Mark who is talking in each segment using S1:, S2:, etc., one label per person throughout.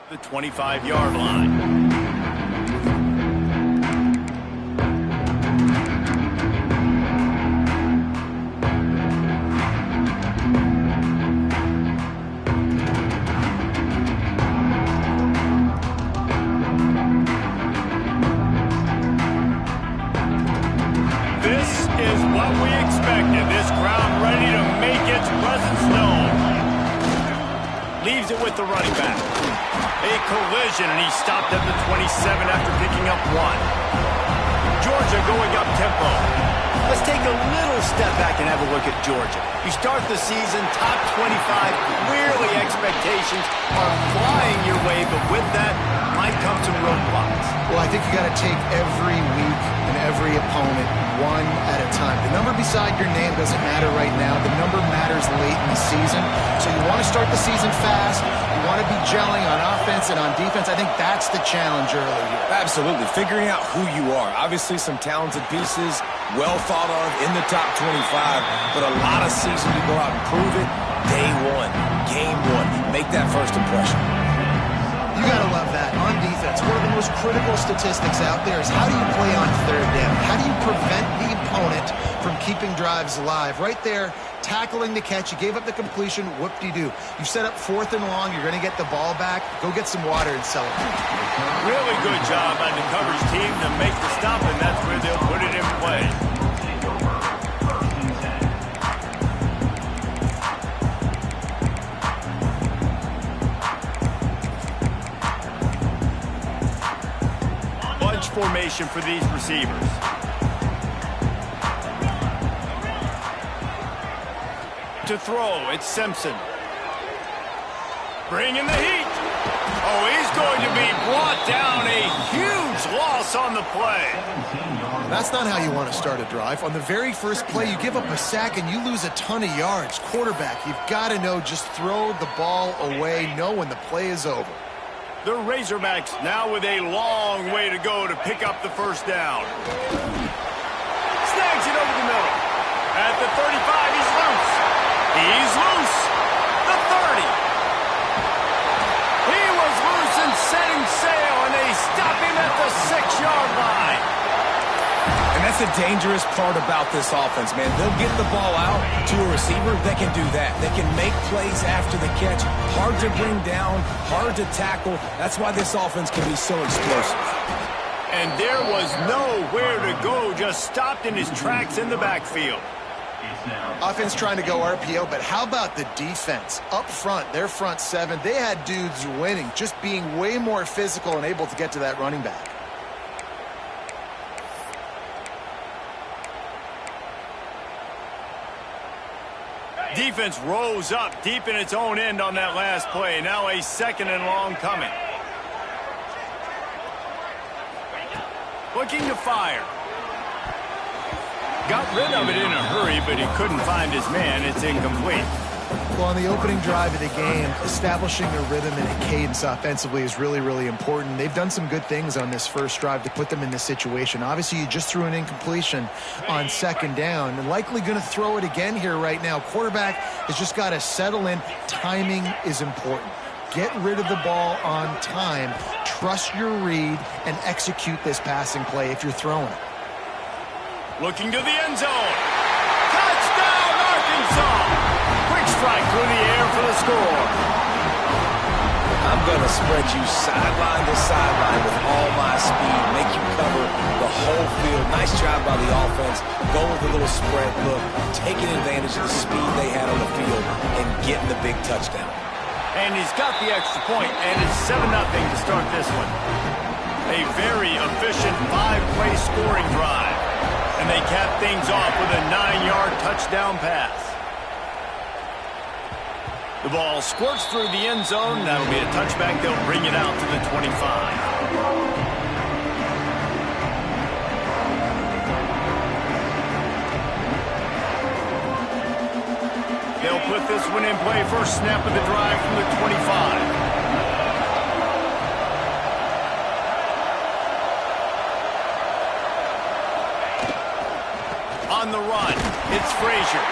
S1: The 25-yard line. This is what we expected. This crowd ready to make its presence known. Leaves it with the running back. A collision, and he stopped at the 27 after picking up 1. Georgia going up tempo. Let's take a little step back and have a look at Georgia. You start the season top 25, clearly expectations are flying your way, but with that might come some roadblocks.
S2: Well, I think you got to take every week and every opponent one at a time. The number beside your name doesn't matter right now. The number matters late in the season. So you want to start the season fast. You want to be gelling on offense and on defense. I think that's the challenge early here.
S3: Absolutely. Figuring out who you are. Obviously some talented pieces, well thought of in the top 25, but a lot of season to go out and prove it. Day one, game one. Make that first impression.
S2: You got to love that. On defense, one of the most critical statistics out there is how do you play on third down? How do you prevent the opponent from keeping drives alive? Right there, tackling the catch. You gave up the completion. Whoop-de-doo. You set up 4th and long. You're going to get the ball back. Go get some water and celebrate.
S1: Really good job by the coverage team to make the stop, and that's where they'll put it in play. Formation for these receivers. To throw, it's Simpson. Bringing the heat. Oh, he's going to be brought down. A huge loss on the play.
S2: That's not how you want to start a drive. On the very first play, you give up a sack and you lose a ton of yards. Quarterback, you've got to know, just throw the ball away. Know when the play is over.
S1: The Razorbacks now with a long way to go to pick up the first down. Snags it over the middle. At the 35, he's loose. He's loose. The 30. He was loose and setting sail, and they stop him at the 6-yard line.
S3: And that's the dangerous part about this offense, man. They'll get the ball out to a receiver. They can do that. They can make plays after the catch. Hard to bring down, hard to tackle. That's why this offense can be so explosive.
S1: And there was nowhere to go, just stopped in his tracks in the backfield.
S2: Offense trying to go RPO, but how about the defense? Up front, their front 7, they had dudes winning, just being way more physical and able to get to that running back.
S1: Defense rose up deep in its own end on that last play. Now a 2nd and long coming. Looking to fire. Got rid of it in a hurry, but he couldn't find his man. It's incomplete.
S2: Well, on the opening drive of the game, establishing a rhythm and a cadence offensively is really, really important. They've done some good things on this first drive to put them in this situation. Obviously, you just threw an incompletion on 2nd down, and likely going to throw it again here right now. Quarterback has just got to settle in. Timing is important. Get rid of the ball on time. Trust your read and execute this passing play if you're throwing it.
S1: Looking to the end zone. Touchdown, Arkansas! Quick strike through the air for the score.
S3: I'm going to spread you sideline to sideline with all my speed, make you cover the whole field. Nice job by the offense, going with a little spread look, taking advantage of the speed they had on the field and getting the big touchdown.
S1: And he's got the extra point, and it's 7-0 to start this one. A very efficient 5-play scoring drive. And they cap things off with a 9-yard touchdown pass. The ball squirts through the end zone. That'll be a touchback. They'll bring it out to the 25. They'll put this one in play. First snap of the drive from the 25. On the run, it's Frazier.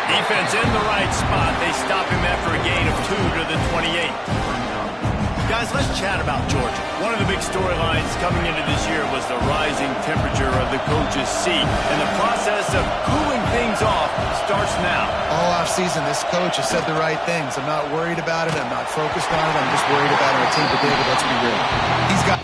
S1: Defense in the right spot. They stop him after a gain of 2 to the 28. Guys, let's chat about Georgia. One of the big storylines coming into this year was the rising temperature of the coach's seat. And the process of cooling things off starts now.
S2: All offseason, this coach has said the right things. I'm not worried about it. I'm not focused on it. I'm just worried about our team. But David, let's be real. He's got...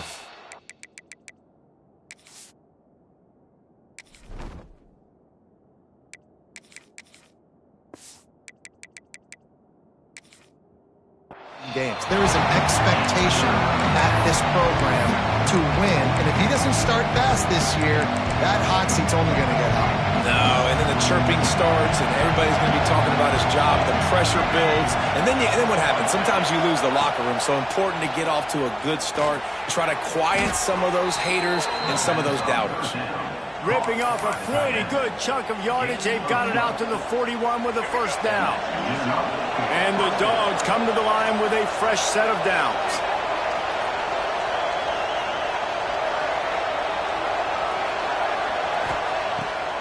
S2: games. There is an expectation at this program to win, and if he doesn't start fast this year, that hot seat's only going to get hot.
S3: No, and then the chirping starts, and everybody's going to be talking about his job. The pressure builds, and then what happens? Sometimes you lose the locker room, so important to get off to a good start. Try to quiet some of those haters and some of those doubters.
S1: Ripping off a pretty good chunk of yardage. They've got it out to the 41 with a first down. And the Dogs come to the line with a fresh set of downs.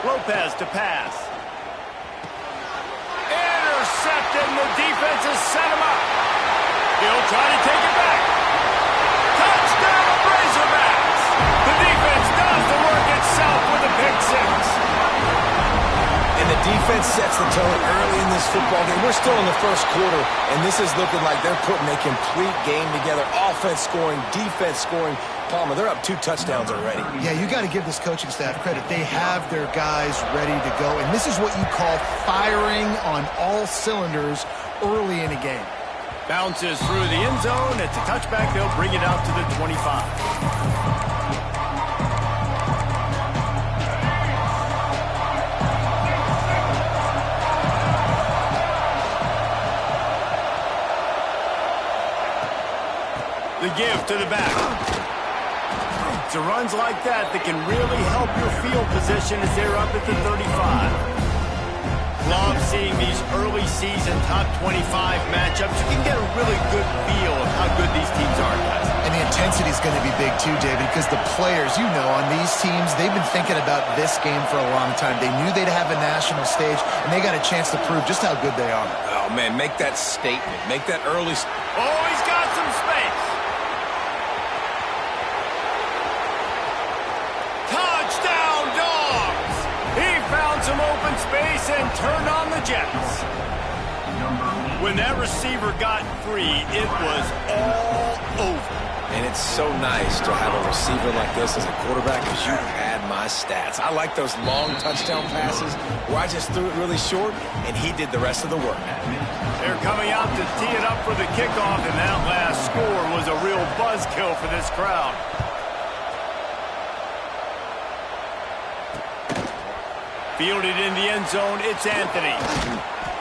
S1: Lopez to pass. Intercepted, and the defense has set him up. He'll try to take it back. Touchdown, Razorbacks! The defense does the work itself with a pick six.
S3: And the defense sets the tone early in this football game. We're still in the first quarter, and this is looking like they're putting a complete game together. Offense scoring, defense scoring. Palmer, they're up 2 touchdowns already.
S2: Yeah, you got to give this coaching staff credit. They have their guys ready to go, and this is what you call firing on all cylinders early in a game.
S1: Bounces through the end zone. It's a touchback. They'll bring it out to the 25. The give to the back. It's runs like that can really help your field position as they're up at the 35. Love seeing these early season top 25 matchups. You can get a really good feel of how good these teams are, guys.
S2: And the intensity is going to be big too, David, because the players, you know, on these teams, they've been thinking about this game for a long time. They knew they'd have a national stage, and they got a chance to prove just how good they are.
S3: Oh, man, make that statement. Make that early...
S1: Oh, he's got some space. Touchdown, Dogs! He found some open space and turned on the Jets. When that receiver got free, it was all over.
S3: And it's so nice to have a receiver like this as a quarterback because you had my stats. I like those long touchdown passes where I just threw it really short, and he did the rest of the work.
S1: They're coming out to tee it up for the kickoff, and that last score was a real buzzkill for this crowd. Fielded in the end zone, it's Anthony.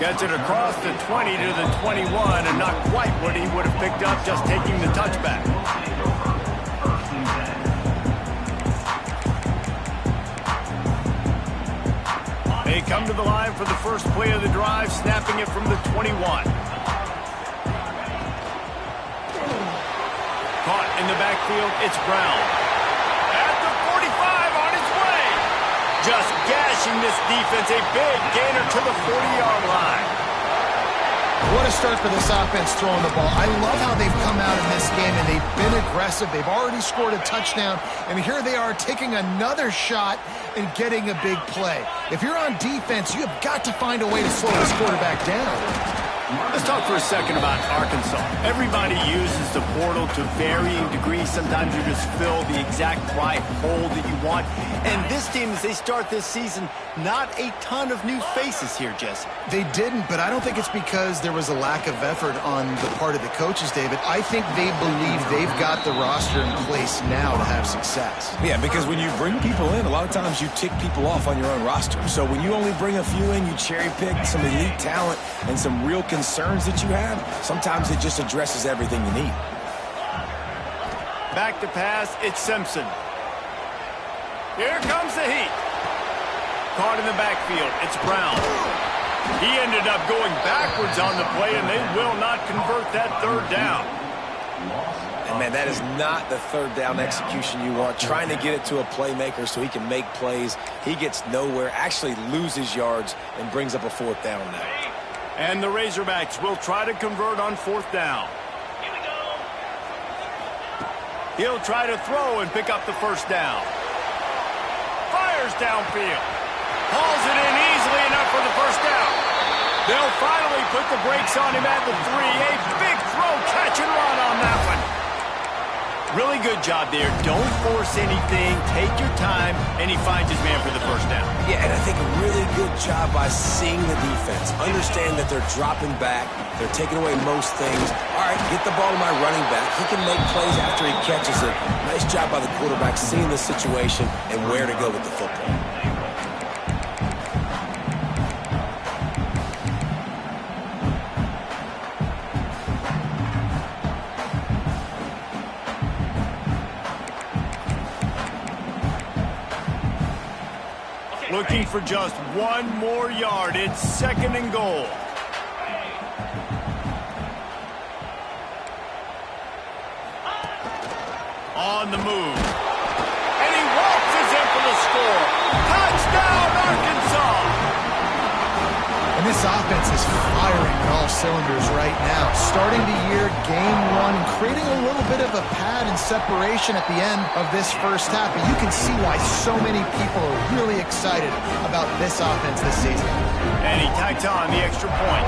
S1: Gets it across the 20 to the 21, and not quite what he would have picked up just taking the touchback. They come to the line for the first play of the drive, snapping it from the 21. Caught in the backfield, it's Brown. At the 45, on his way. Just gashing this defense, a big gainer to the 40-yard line.
S2: What a start for this offense throwing the ball. I love how they've come out in this game, and they've been aggressive. They've already scored a touchdown, and here they are taking another shot and getting a big play. If you're on defense, you have got to find a way to slow this quarterback down.
S1: Let's talk for a second about Arkansas. Everybody uses the portal to varying degrees. Sometimes you just fill the exact right hole that you want. And this team, as they start this season, not a ton of new faces here, Jesse.
S2: They didn't, but I don't think it's because there was a lack of effort on the part of the coaches, David. I think they believe they've got the roster in place now to have success.
S3: Yeah, because when you bring people in, a lot of times you tick people off on your own roster. So when you only bring a few in, you cherry pick some elite talent and some real concerns that you have, sometimes it just addresses everything you need.
S1: Back to pass, it's Simpson. Here comes the heat. Caught in the backfield, it's Brown. He ended up going backwards on the play, and they will not convert that third down.
S3: And, man, that is not the third down execution you want. Trying to get it to a playmaker so he can make plays. He gets nowhere, actually loses yards, and brings up a fourth down now.
S1: And the Razorbacks will try to convert on fourth down. He'll try to throw and pick up the first down. Fires downfield. Hauls it in easily enough for the first down. They'll finally put the brakes on him at the 3. A big throw, catch and run on that one. Really good job there. Don't force anything. Take your time, and he finds his man for the first down.
S3: Yeah, and I think a really good job by seeing the defense. Understand that they're dropping back. They're taking away most things. All right, get the ball to my running back. He can make plays after he catches it. Nice job by the quarterback seeing the situation and where to go with the football.
S1: Looking for just one more yard. It's 2nd and goal. On the move. And he waltzes in for the score. Touchdown, Arkansas!
S2: And this offense is firing on all cylinders right now. Starting the year, game 1, and creating a little bit of a pad and separation at the end of this first half. But you can see why so many people are really excited about this offense this season.
S1: And he tacks on the extra point.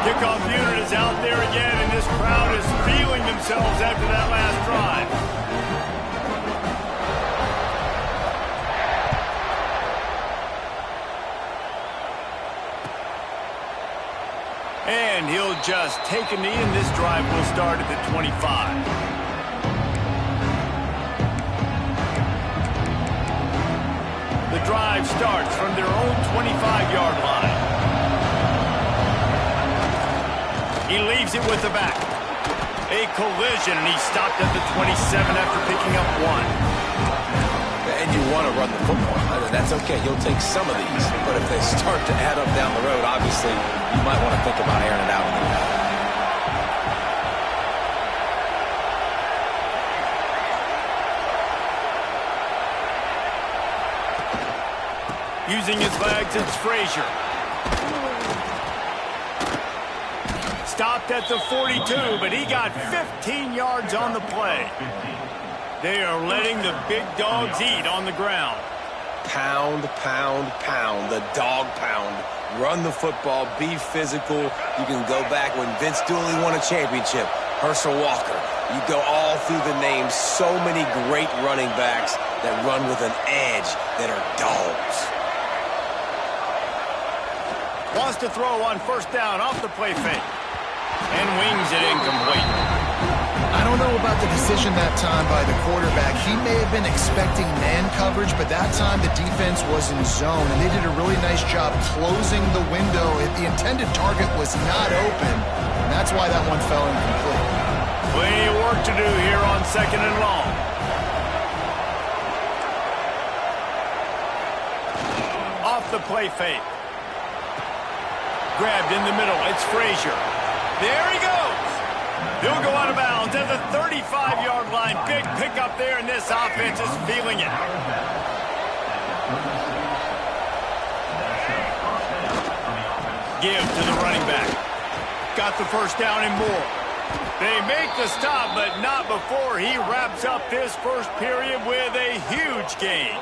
S1: Kickoff unit is out there again, and this crowd is feeling themselves after that last drive. And he'll just take a knee, and this drive will start at the 25. The drive starts from their own 25-yard line. He leaves it with the back. A collision, and he stopped at the 27 after picking up 1.
S3: And you want to run the football. That's okay. You'll take some of these. But if they start to add up down the road, obviously, you might want to think about airing it out.
S1: Using his legs, it's Frazier. Stopped at the 42, but he got 15 yards on the play. They are letting the big dogs eat on the ground.
S3: Pound, pound, pound. The dog pound. Run the football. Be physical. You can go back when Vince Dooley won a championship. Herschel Walker. You go all through the names. So many great running backs that run with an edge that are dogs.
S1: Wants to throw on first down off the play fake. And wings it incomplete.
S2: I don't know about the decision that time by the quarterback. He may have been expecting man coverage, but that time the defense was in zone, and they did a really nice job closing the window. The intended target was not open, and that's why that one fell incomplete.
S1: Plenty of work to do here on 2nd and long. Off the play fake. Grabbed in the middle. It's Frazier. There he goes. He'll go out of bounds at the 35-yard line. Big pickup there, and this offense is feeling it. Give to the running back. Got the first down and more. They make the stop, but not before he wraps up this first period with a huge gain.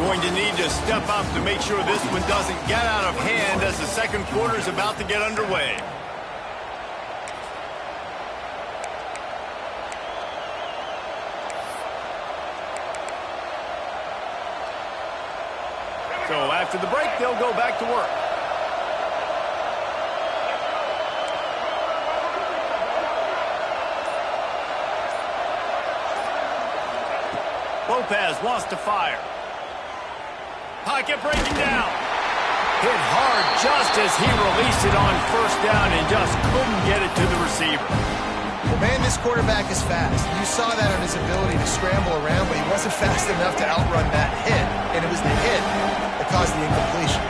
S1: Going to need to step up to make sure this one doesn't get out of hand as the second quarter is about to get underway. So after the break, they'll go back to work. Lopez wants to fire. Pocket breaking down. Hit hard just as he released it on first down and just couldn't get it to the receiver.
S2: Well, man, this quarterback is fast. You saw that on his ability to scramble around, but he wasn't fast enough to outrun that hit, and it was the hit that caused the incompletion.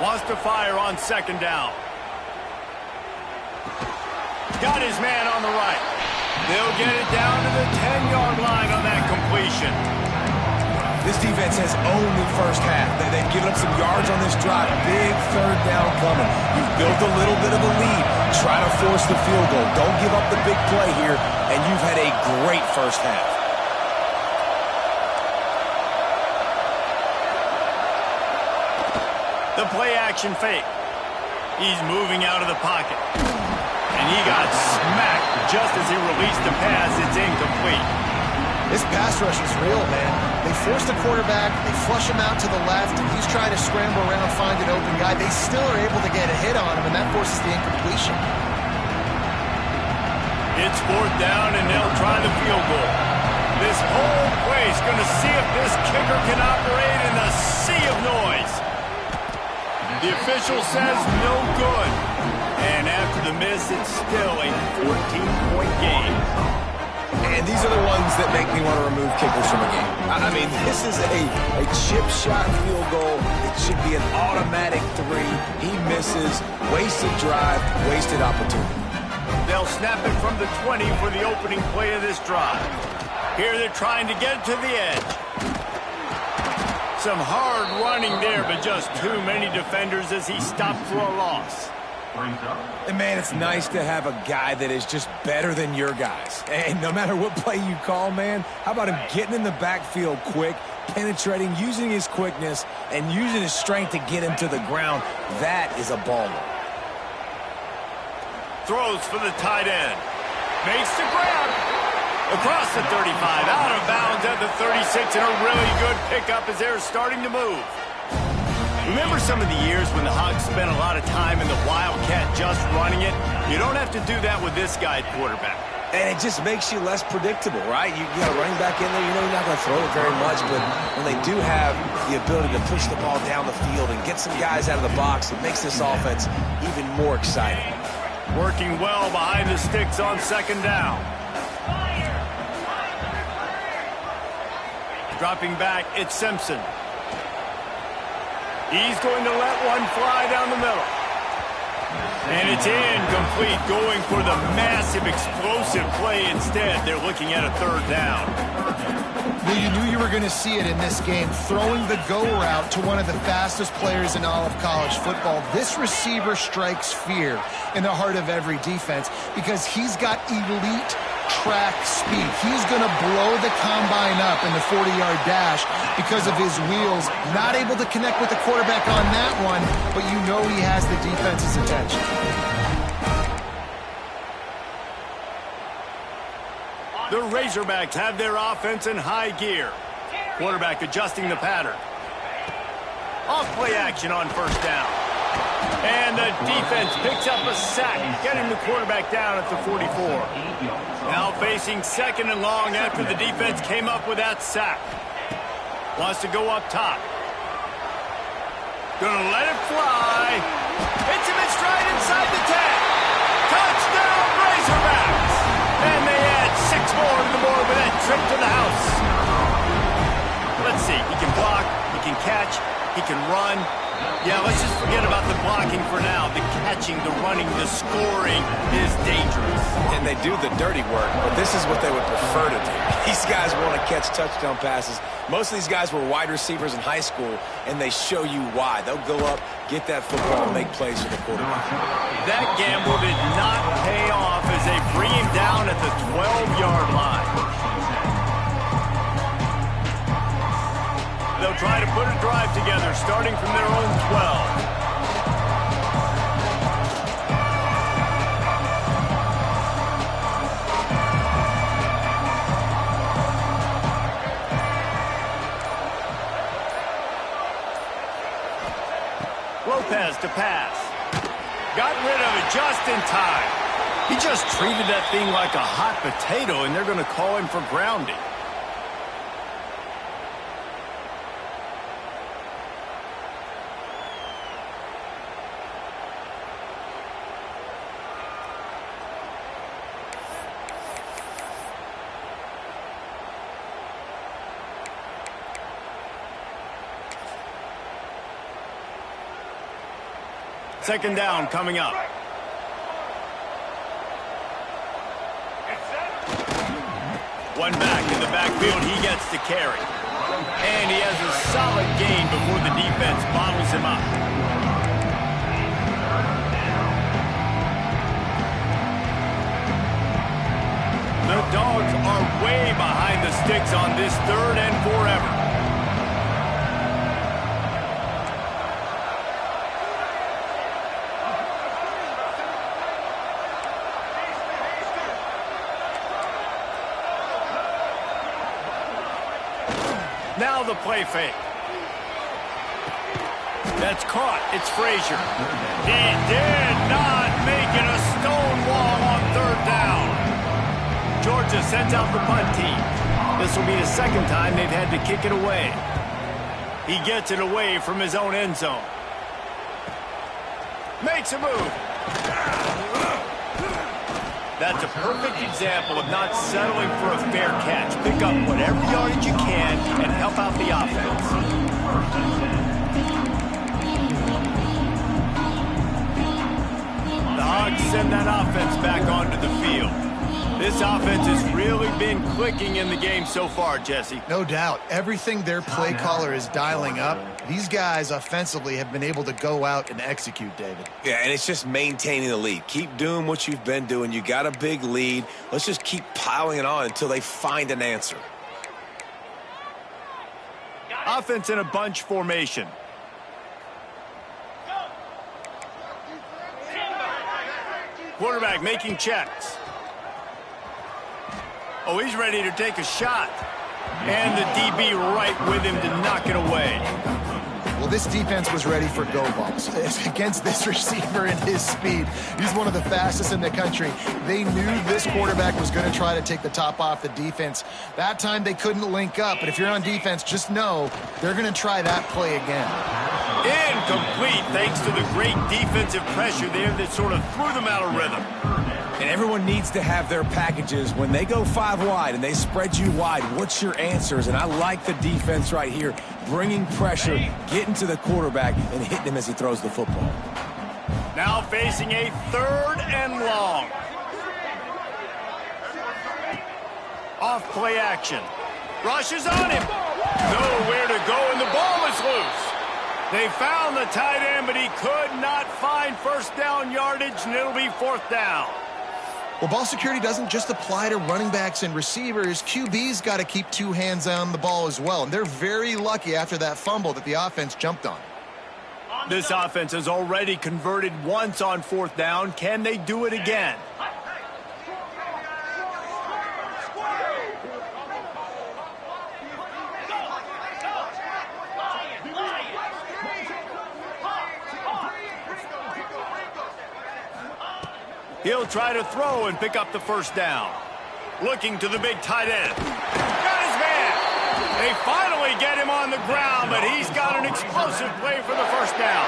S1: Wants to fire on second down. Got his man on the right. They'll get it down to the 10-yard line on that completion.
S3: This defense has owned the first half. They've given up some yards on this drive. Big third down coming. You've built a little bit of a lead. Try to force the field goal. Don't give up the big play here, and you've had a great first half.
S1: The play action fake. He's moving out of the pocket. And he got smacked just as he released the pass. It's incomplete.
S2: This pass rush is real, man. They force the quarterback, they flush him out to the left, and he's trying to scramble around, find an open guy. They still are able to get a hit on him, and that forces the incompletion.
S1: It's fourth down, and they'll try the field goal. This whole place going to see if this kicker can operate in a sea of noise. The official says no good. And after the miss, it's still a 14-point game.
S3: And these are the ones that make me want to remove kickers from a game. I mean, this is a chip shot field goal. It should be an automatic 3. He misses. Wasted drive, wasted opportunity.
S1: They'll snap it from the 20 for the opening play of this drive. Here they're trying to get to the edge. Some hard running there, but just too many defenders as he stopped for a loss.
S3: And, man, it's nice to have a guy that is just better than your guys. And no matter what play you call, man, how about him getting in the backfield quick, penetrating, using his quickness, and using his strength to get him to the ground? That is a baller.
S1: Throws for the tight end. Makes the grab. Across the 35, out of bounds at the 36, and a really good pickup as they're starting to move. Remember some of the years when the Hogs spent a lot of time in the Wildcat just running it? You don't have to do that with this guy at quarterback.
S3: And it just makes you less predictable, right? You got a running back in there, you know you're not going to throw it very much, but when they do have the ability to push the ball down the field and get some guys out of the box, it makes this offense even more exciting.
S1: Working well behind the sticks on second down. Dropping back, it's Simpson. He's going to let one fly down the middle. And it's incomplete, going for the massive explosive play instead. They're looking at a third down.
S2: Well, you knew you were going to see it in this game, throwing the go route to one of the fastest players in all of college football. This receiver strikes fear in the heart of every defense because he's got elite track speed. He's going to blow the combine up in the 40-yard dash because of his wheels. Not able to connect with the quarterback on that one, but you know he has the defense's attention.
S1: The Razorbacks have their offense in high gear. Quarterback adjusting the pattern. Off play action on first down. And the defense picks up a sack, getting the quarterback down at the 44. Now facing second and long after the defense came up with that sack. Wants to go up top. Gonna let it fly. Hits him in stride inside the 10. Touchdown, Razorbacks! And they add 6 more to the board with that trip to the house. Let's see. He can block, he can catch, he can run. Yeah, let's just forget about the blocking for now. The catching, the running, the scoring is dangerous.
S3: And they do the dirty work, but this is what they would prefer to do. These guys want to catch touchdown passes. Most of these guys were wide receivers in high school, and they show you why. They'll go up, get that football, and make plays for the quarterback.
S1: That gamble did not pay off as they bring him down at the 12-yard line. They'll try to put a drive together, starting from their own 12. Lopez to pass. Got rid of it just in time. He just treated that thing like a hot potato, and they're going to call him for grounding. Second down coming up. One back in the backfield, he gets the carry. And he has a solid gain before the defense bottles him up. The Dogs are way behind the sticks on this 3rd and forever. Now the play fake. That's caught. It's Frazier. He did not make it a stone wall on 3rd down. Georgia sends out the punt team. This will be the 2nd time they've had to kick it away. He gets it away from his own end zone. Makes a move. That's a perfect example of not settling for a fair catch. Pick up whatever yardage you can and help out the offense. The Hogs send that offense back onto the field. This offense has really been clicking in the game so far, Jesse.
S2: No doubt. Everything their play caller is dialing up, these guys offensively have been able to go out and execute, David.
S3: Yeah, and it's just maintaining the lead. Keep doing what you've been doing. You got a big lead. Let's just keep piling it on until they find an answer.
S1: Offense in a bunch formation. Quarterback making checks. Oh, he's ready to take a shot. And the DB right with him to knock it away.
S2: Well, this defense was ready for go balls. Against this receiver and his speed, he's one of the fastest in the country. They knew this quarterback was going to try to take the top off the defense. That time they couldn't link up, but if you're on defense, just know they're going to try that play again.
S1: Incomplete, thanks to the great defensive pressure there that sort of threw them out of rhythm.
S3: And everyone needs to have their packages. When they go 5 wide and they spread you wide, what's your answers? And I like the defense right here, bringing pressure, getting to the quarterback, and hitting him as he throws the football.
S1: Now facing a 3rd and long. Off play action. Rushes on him. Nowhere to go, and the ball is loose. They found the tight end, but he could not find 1st down yardage, and it'll be 4th down.
S2: Well, ball security doesn't just apply to running backs and receivers. QB's got to keep 2 hands on the ball as well. And they're very lucky after that fumble that the offense jumped on.
S1: This offense has already converted once on 4th down. Can they do it again? He'll try to throw and pick up the 1st down. Looking to the big tight end. Got his man. They finally get him on the ground, but he's got an explosive play for the 1st down.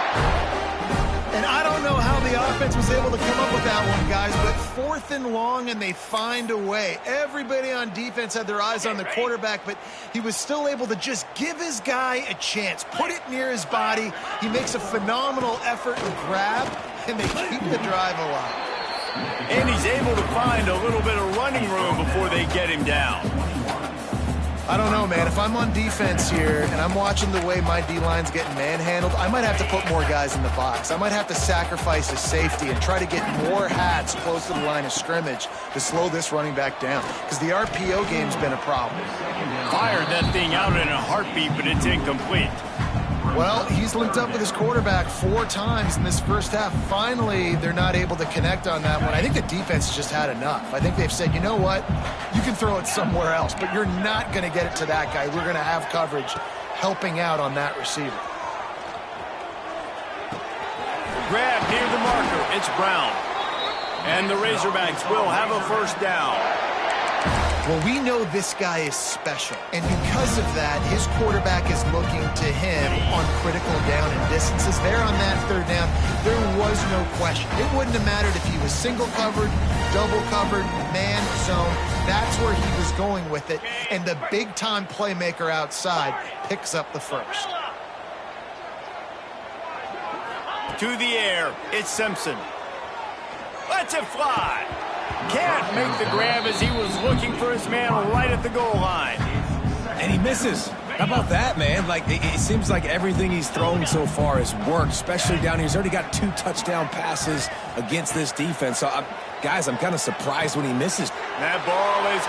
S2: And I don't know how the offense was able to come up with that one, guys, but 4th and long, and they find a way. Everybody on defense had their eyes on the quarterback, but he was still able to just give his guy a chance, put it near his body. He makes a phenomenal effort and grab, and they keep the drive alive.
S1: And he's able to find a little bit of running room before they get him down.
S2: I don't know, man. If I'm on defense here and I'm watching the way my D-line's getting manhandled, I might have to put more guys in the box. I might have to sacrifice a safety and try to get more hats close to the line of scrimmage to slow this running back down, because the RPO game's been a problem.
S1: Fired that thing out in a heartbeat, but it's incomplete.
S2: Well, he's linked up with his quarterback 4 times in this first half. Finally, they're not able to connect on that one. I think the defense has just had enough. I think they've said, you know what? You can throw it somewhere else, but you're not going to get it to that guy. We're going to have coverage helping out on that receiver.
S1: Grab near the marker. It's Brown. And the Razorbacks will have a 1st down.
S2: Well, we know this guy is special, and because of that, his quarterback is looking to him on critical down and distances. There on that 3rd down, there was no question. It wouldn't have mattered if he was single covered, double covered, man zone. That's where he was going with it, and the big-time playmaker outside picks up the 1st.
S1: To the air, it's Simpson. Lets it fly. Can't make the grab as he was looking for his man right at the goal line.
S3: And he misses. How about that, man? Like, it seems like everything he's thrown so far has worked, especially down here. He's already got 2 touchdown passes against this defense. So, guys, I'm kind of surprised when he misses.
S1: That ball is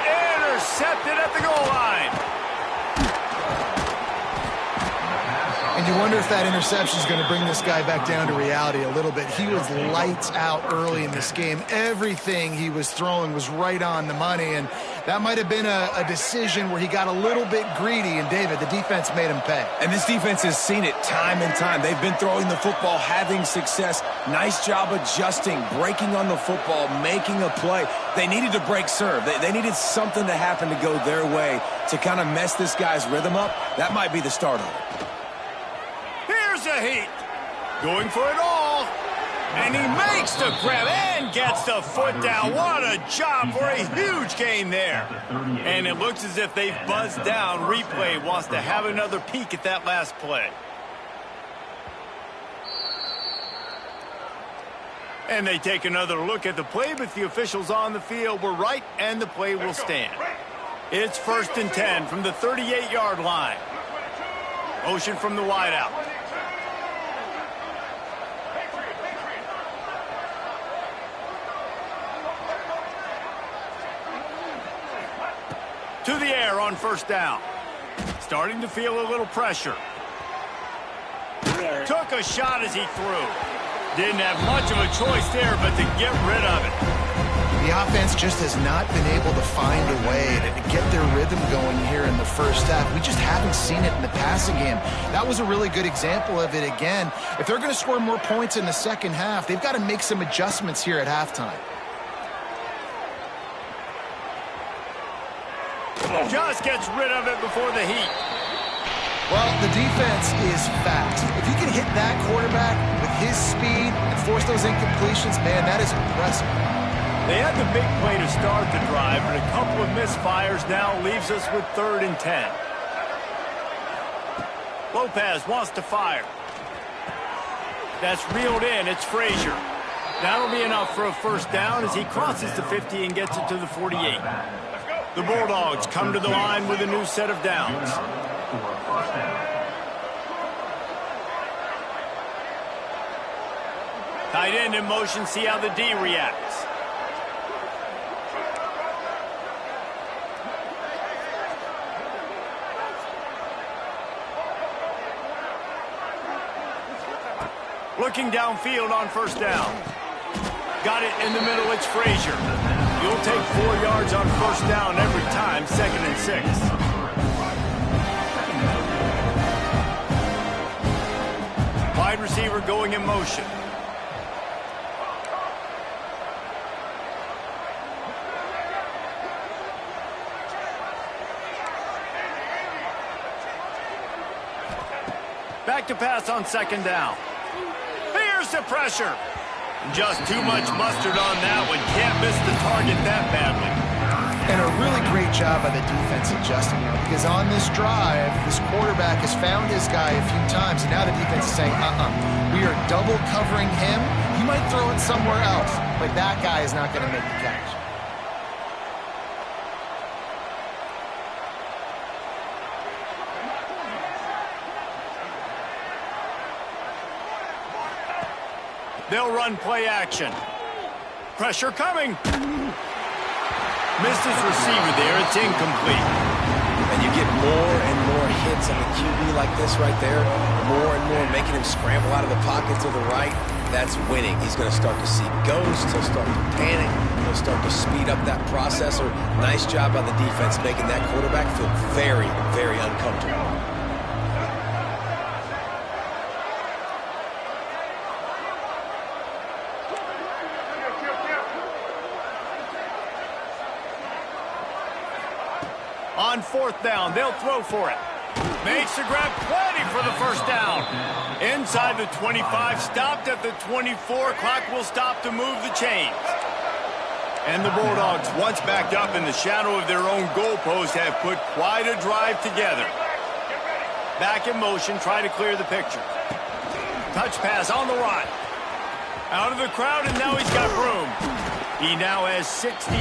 S1: intercepted at the goal line.
S2: And you wonder if that interception is going to bring this guy back down to reality a little bit. He was lights out early in this game. Everything he was throwing was right on the money, and that might have been a decision where he got a little bit greedy, and David, the defense made him pay.
S3: And this defense has seen it time and time. They've been throwing the football, having success. Nice job adjusting, breaking on the football, making a play. They needed to break serve. They needed something to happen to go their way to kind of mess this guy's rhythm up. That might be the start of it.
S1: Here's a heat. Going for it all. And he makes the grab and gets the foot down. What a job for a huge gain there. And it looks as if they've buzzed down. Replay wants to have another peek at that last play. And they take another look at the play, but the officials on the field were right, and the play will stand. It's 1st and 10 from the 38-yard line. Motion from the wideout. To the air on 1st down. Starting to feel a little pressure. Took a shot as he threw. Didn't have much of a choice there, but to get rid of it.
S2: The offense just has not been able to find a way to get their rhythm going here in the first half. We just haven't seen it in the passing game. That was a really good example of it again. If they're going to score more points in the second half, they've got to make some adjustments here at halftime.
S1: Just gets rid of it before the heat.
S2: Well, the defense is fast. If you can hit that quarterback with his speed and force those incompletions, man, that is impressive.
S1: They had the big play to start the drive, but a couple of misfires now leaves us with 3rd and 10. Lopez wants to fire. That's reeled in. It's Frazier. That'll be enough for a 1st down as he crosses the 50 and gets it to the 48. The Bulldogs come to the line with a new set of downs. Tight end in motion, see how the D reacts. Looking downfield on 1st down. Got it in the middle, it's Frazier. You'll take 4 yards on 1st down every time, 2nd and 6. Wide receiver going in motion. Back to pass on 2nd down. Here's the pressure. Just too much mustard on that one. Can't miss the target that badly.
S2: And a really great job by the defense adjusting now, because on this drive, this quarterback has found his guy a few times, and now the defense is saying, we are double covering him. He might throw it somewhere else, but that guy is not going to make the catch.
S1: They'll run play action. Pressure coming. Missed his receiver there. It's incomplete.
S3: And you get more and more hits on the QB like this right there. More and more making him scramble out of the pocket to the right. That's winning. He's going to start to see ghosts. He'll start to panic. He'll start to speed up that processor. Nice job by the defense making that quarterback feel very, very uncomfortable.
S1: On 4th down, they'll throw for it. Makes the grab, plenty for the 1st down. Inside the 25, stopped at the 24. Clock will stop to move the chains. And the Bulldogs, once backed up in the shadow of their own goalpost, have put quite a drive together. Back in motion, try to clear the picture. Touch pass on the run. Out of the crowd, and now he's got room. He now has 63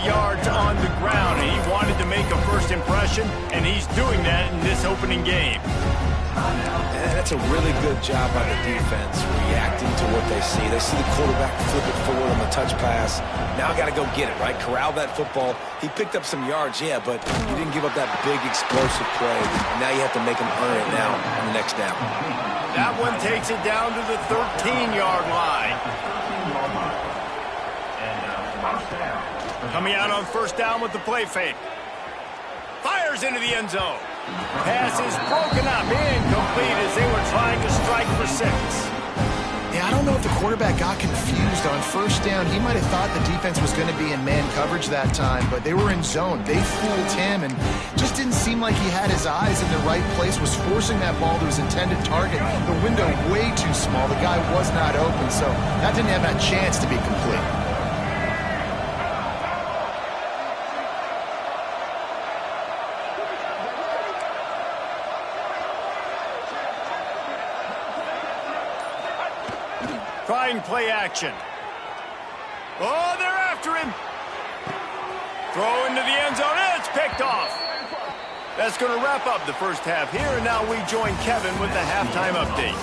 S1: yards on the ground, and he wanted to make a first impression, and he's doing that in this opening game.
S3: And that's a really good job by the defense, reacting to what they see. They see the quarterback flip it forward on the touch pass. Now I got to go get it, right? Corral that football. He picked up some yards, yeah, but you didn't give up that big explosive play. And now you have to make him earn it now on the next down.
S1: That one takes it down to the 13-yard line. Coming out on first down with the play fake. Fires into the end zone. Pass is broken up, incomplete as they were trying to strike for 6.
S2: Yeah, I don't know if the quarterback got confused on first down. He might have thought the defense was going to be in man coverage that time, but they were in zone. They fooled him and just didn't seem like he had his eyes in the right place, was forcing that ball to his intended target. The window way too small. The guy was not open, so that didn't have that chance to be complete.
S1: Trying play action. Oh, they're after him. Throw into the end zone. It's picked off. That's going to wrap up the first half here, and now we join Kevin with the halftime update.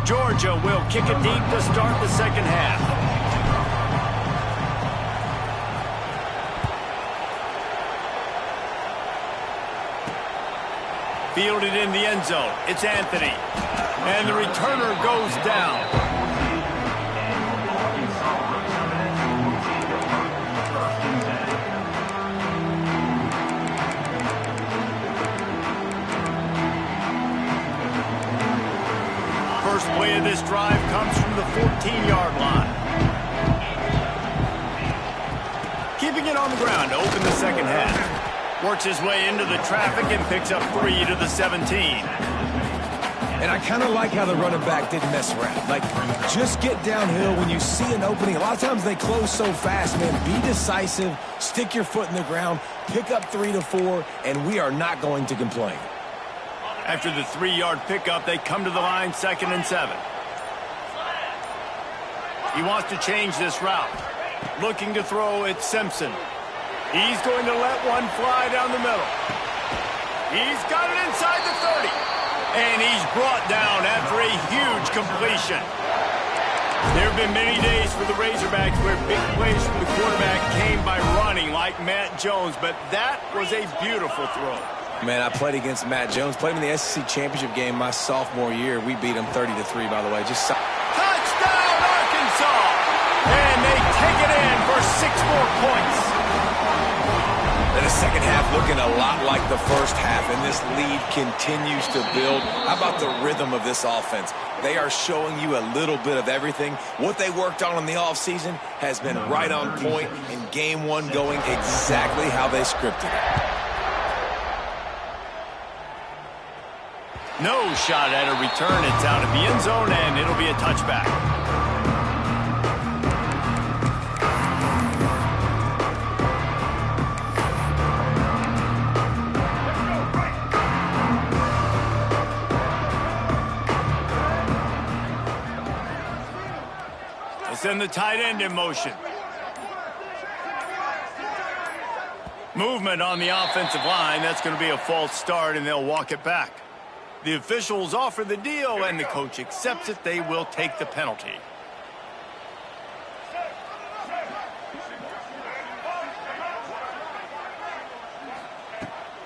S1: Georgia will kick it deep to start the second half. Fielded in the end zone. It's Anthony. And the returner goes down. First play of this drive comes from the 14-yard line. Keeping it on the ground to open the second half. Works his way into the traffic and picks up 3 to the 17.
S3: And I kind of like how the running back didn't mess around. Like, just get downhill when you see an opening. A lot of times they close so fast, man. Be decisive, stick your foot in the ground, pick up 3 to 4, and we are not going to complain.
S1: After the 3-yard pickup, they come to the line 2nd and 7. He wants to change this route. Looking to throw, it's Simpson. He's going to let one fly down the middle. He's got it inside the 30. And he's brought down after a huge completion. There have been many days for the Razorbacks where big plays from the quarterback came by running like Matt Jones, but that was a beautiful throw.
S3: Man, I played against Matt Jones. Played him in the SEC Championship game my sophomore year. We beat him 30-3, by the way.
S1: Touchdown, Arkansas! And they take it in for 6 more points.
S3: And the second half looking a lot like the first half, and this lead continues to build. How about the rhythm of this offense? They are showing you a little bit of everything. What they worked on in the offseason has been right on point, and game one going exactly how they scripted it.
S1: No shot at a return. It's out of the end zone, and it'll be a touchback. Send the tight end in motion. Movement on the offensive line. That's going to be a false start, and they'll walk it back. The officials offer the deal, and the coach accepts it. They will take the penalty.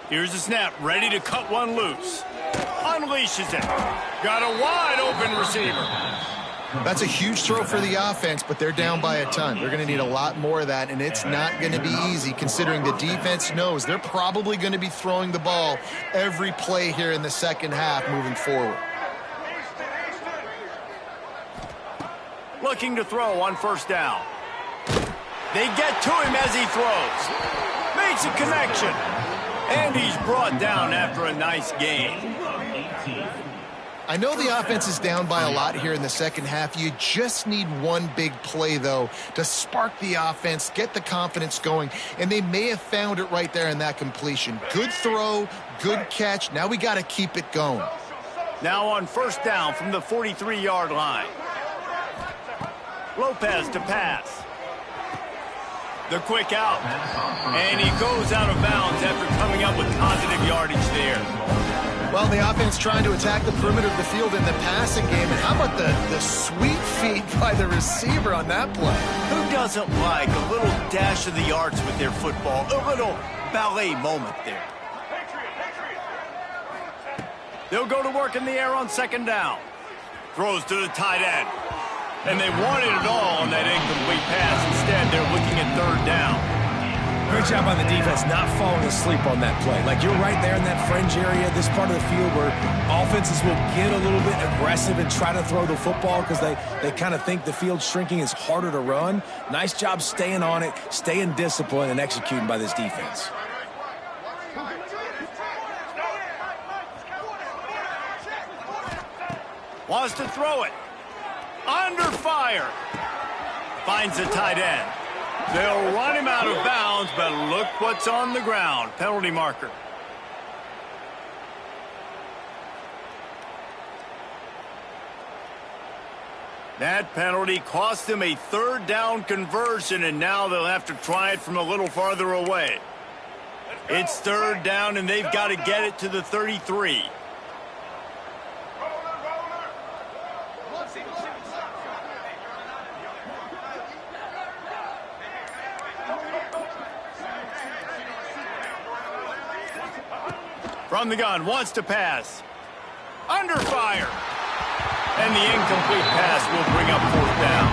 S1: Here's the snap. Ready to cut one loose. Unleashes it. Got a wide open receiver.
S2: That's a huge throw for the offense, but they're down by a ton. They're going to need a lot more of that, and it's not going to be easy considering the defense knows they're probably going to be throwing the ball every play here in the second half moving forward.
S1: Looking to throw on first down. They get to him as he throws. Makes a connection. And he's brought down after a nice gain.
S2: I know the offense is down by a lot here in the second half. You just need one big play, though, to spark the offense, get the confidence going, and they may have found it right there in that completion. Good throw, good catch. Now we got to keep it going.
S1: Now on first down from the 43-yard line. Lopez to pass. The quick out. And he goes out of bounds after coming up with positive yardage there.
S2: Well, the offense trying to attack the perimeter of the field in the passing game. And how about the sweet feet by the receiver on that play?
S1: Who doesn't like a little dash of the arts with their football? A little ballet moment there. They'll go to work in the air on second down. Throws to the tight end. And they wanted it all on that incomplete pass. Instead, they're looking at third down.
S3: Great job by the defense not falling asleep on that play. Like, you're right there in that fringe area, this part of the field where offenses will get a little bit aggressive and try to throw the football because they kind of think the field's shrinking, is harder to run. Nice job staying on it, staying disciplined, and executing by this defense.
S1: Wants to throw it. Under fire. Finds the tight end. They'll run him out of bounds, but look what's on the ground. Penalty marker. That penalty cost them a third down conversion, and now they'll have to try it from a little farther away. It's third down, and they've got to get it to the 33. From the gun, wants to pass. Under fire. And the incomplete pass will bring up fourth down.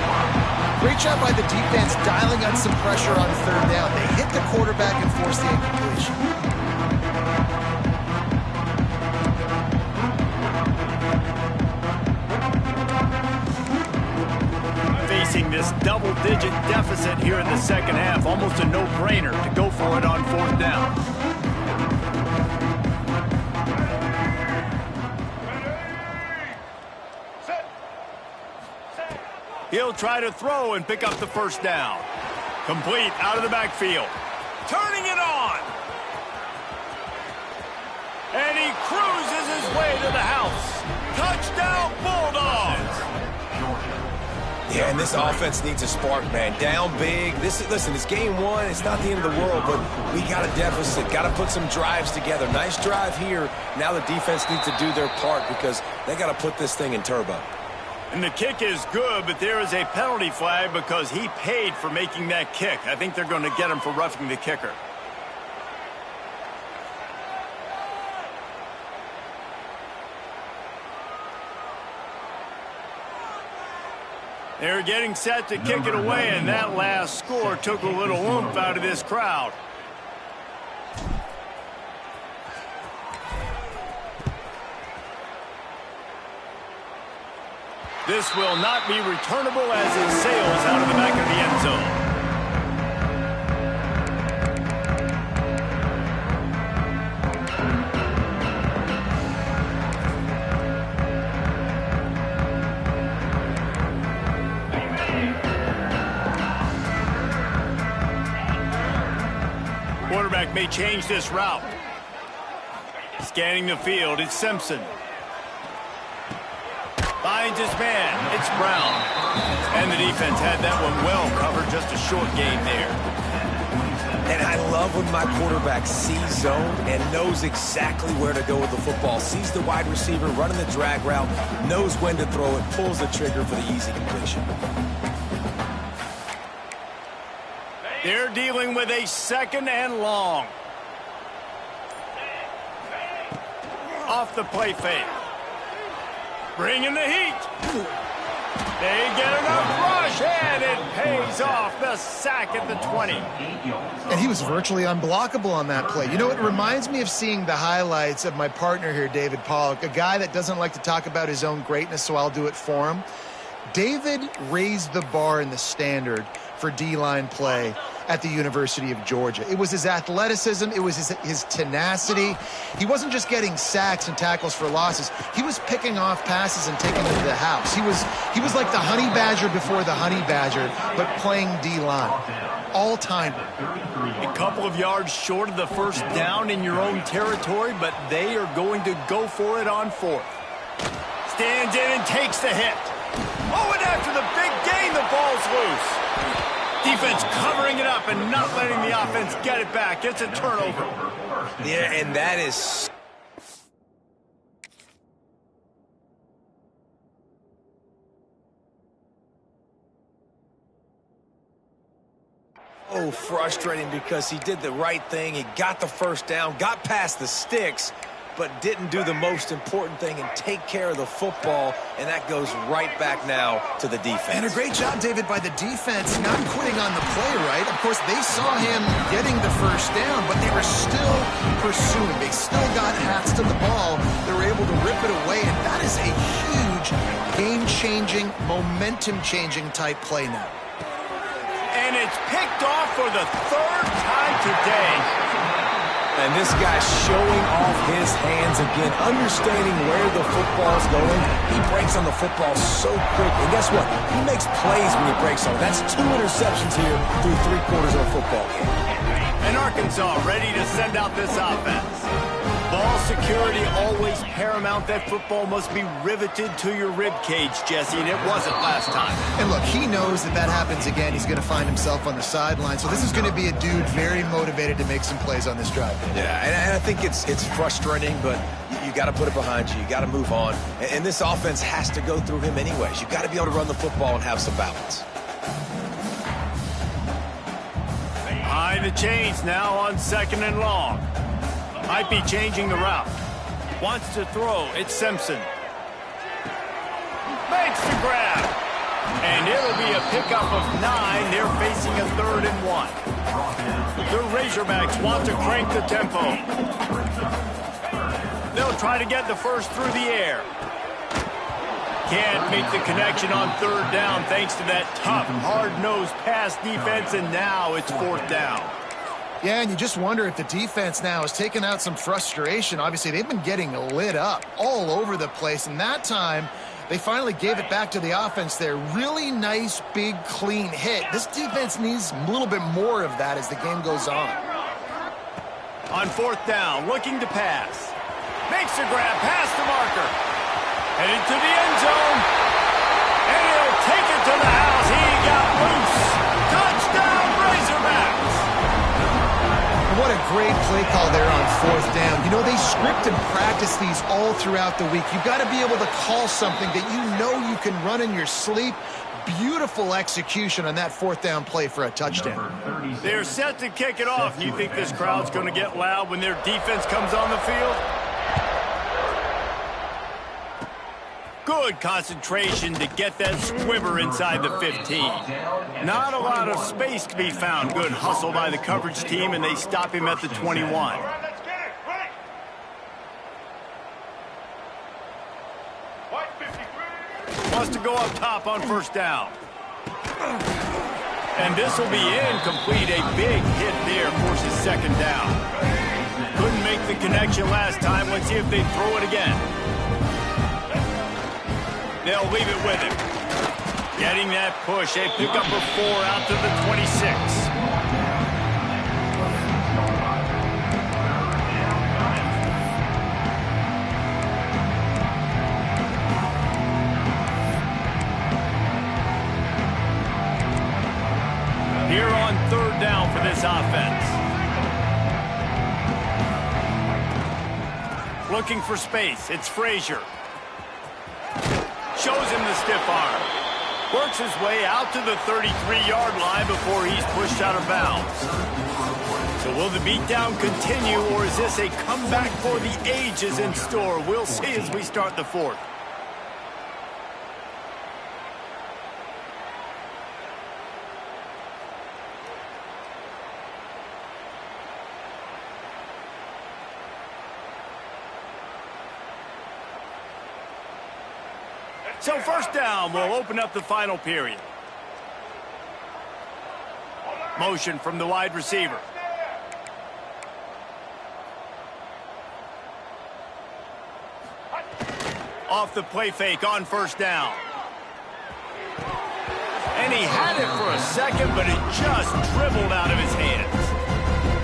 S2: Great job by the defense dialing on some pressure on third down. They hit the quarterback and forced the incompletion.
S1: Facing this double-digit deficit here in the second half, almost a no-brainer to go for it on fourth down. He'll try to throw and pick up the first down. Complete out of the backfield. Turning it on. And he cruises his way to the house. Touchdown, Bulldogs.
S3: Yeah, and this offense needs a spark, man. Down big. Listen, it's game one. It's not the end of the world, but we got a deficit. Got to put some drives together. Nice drive here. Now the defense needs to do their part because they got to put this thing in turbo.
S1: And the kick is good, but there is a penalty flag because he paid for making that kick. I think they're going to get him for roughing the kicker. They're getting set to kick it away, and that last score took a little oomph out of this crowd. This will not be returnable as it sails out of the back of the end zone. Quarterback may change this route. Scanning the field, it's Simpson. Finds his man. It's Brown. And the defense had that one well covered. Just a short game there.
S3: And I love when my quarterback sees zone and knows exactly where to go with the football. Sees the wide receiver running the drag route, knows when to throw it, pulls the trigger for the easy completion.
S1: They're dealing with a second and long. Off the play fake. Bringing the heat. They get enough rush, and it pays off. The sack at the 20.
S2: And he was virtually unblockable on that play. You know, it reminds me of seeing the highlights of my partner here, David Pollock, a guy that doesn't like to talk about his own greatness, so I'll do it for him. David raised the bar in the standard for D-line play at the University of Georgia. It was his athleticism. It was his tenacity. He wasn't just getting sacks and tackles for losses. He was picking off passes and taking them to the house. He was like the honey badger before the honey badger, but playing D-line. All-time.
S1: A couple of yards short of the first down in your own territory, but they are going to go for it on fourth. Stands in and takes the hit. Oh, and after the big gain, the ball's loose. Defense covering it up and not letting the offense get it back. It's a turnover.
S3: Yeah, and that is... so frustrating because he did the right thing. He got the first down, got past the sticks, but didn't do the most important thing and take care of the football, and that goes right back now to the defense.
S2: And a great job, David, by the defense, not quitting on the play, right? Of course, they saw him getting the first down, but they were still pursuing. They still got hats to the ball. They were able to rip it away, and that is a huge game-changing, momentum-changing type play now.
S1: And it's picked off for the third time today.
S3: And this guy's showing off his hands again, understanding where the football's going. He breaks on the football so quick. And guess what? He makes plays when he breaks on it. That's 2 interceptions here through 3/4 of a football game.
S1: And Arkansas ready to send out this offense. Ball security always paramount. That football must be riveted to your rib cage, Jesse, and it wasn't last time.
S2: And look, he knows that that happens again. He's going to find himself on the sideline. So this is going to be a dude very motivated to make some plays on this drive.
S3: Yeah, and I think it's frustrating, but you got to put it behind you. You got to move on. And this offense has to go through him anyways. You got to be able to run the football and have some balance.
S1: Behind the chains now on 2nd and long. Might be changing the route. Wants to throw. It's Simpson. Makes the grab. And it'll be a pickup of 9. They're facing a 3rd and 1. The Razorbacks want to crank the tempo. They'll try to get the first through the air. Can't make the connection on 3rd down thanks to that tough, hard-nosed pass defense, and now it's 4th down.
S2: Yeah, and you just wonder if the defense now has taken out some frustration. Obviously, they've been getting lit up all over the place, and that time, they finally gave it back to the offense there. Really nice, big, clean hit. This defense needs a little bit more of that as the game goes on.
S1: On 4th down, looking to pass. Makes a grab past the marker. Headed to the end zone. And he'll take it to the house. He got loose. Touchdown, Razorbacks.
S2: What a great play call there on 4th down. You know, they script and practice these all throughout the week. You've got to be able to call something that you know you can run in your sleep. Beautiful execution on that 4th down play for a touchdown.
S1: They're set to kick it off. Do you think this crowd's going to get loud when their defense comes on the field? Good concentration to get that squiver inside the 15. Not a lot of space to be found. Good hustle by the coverage team, and they stop him at the 21. Wants to go up top on 1st down. And this will be incomplete. A big hit there forces 2nd down. Couldn't make the connection last time. Let's see if they throw it again. They'll leave it with him. Getting that push. A pickup of 4 out to the 26. Here on 3rd down for this offense. Looking for space. It's Frazier. Shows him the stiff arm. Works his way out to the 33-yard line before he's pushed out of bounds. So will the beatdown continue, or is this a comeback for the ages in store? We'll see as we start the 4th. So first down will open up the final period. Motion from the wide receiver. Off the play fake on first down. And he had it for a second, but it just dribbled out of his hands.